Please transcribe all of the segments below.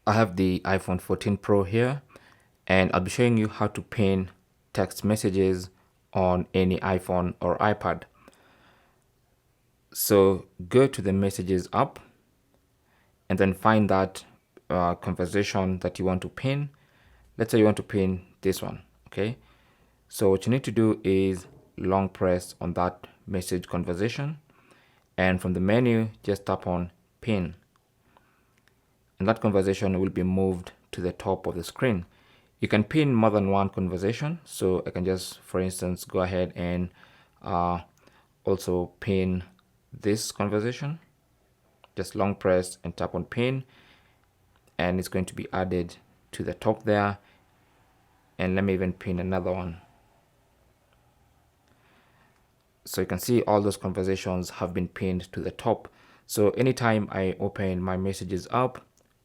I have the iPhone 14 Pro here, and I'll be showing you how to pin text messages on any iPhone or iPad. So go to the Messages app and then find that conversation that you want to pin. Let's say you want to pin this one, okay? So what you need to do is long press on that message conversation, and from the menu, just tap on pin. And that conversation will be moved to the top of the screen. You can pin more than one conversation. So I can just, for instance, go ahead and also pin this conversation. Just long press and tap on pin, and it's going to be added to the top there. And let me even pin another one. So you can see all those conversations have been pinned to the top. So anytime I open my messages app,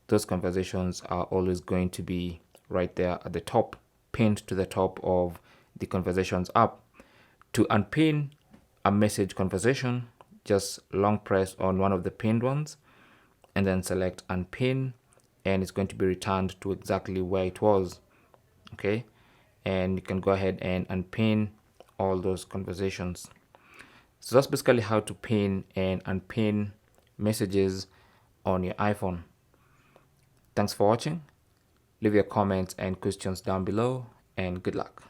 those conversations are always going to be right there at the top, pinned to the top of the conversations app. To unpin a message conversation, just long press on one of the pinned ones and then select unpin, and it's going to be returned to exactly where it was. Okay, and you can go ahead and unpin all those conversations. So that's basically how to pin and unpin messages on your iPhone. Thanks for watching. Leave your comments and questions down below, and good luck.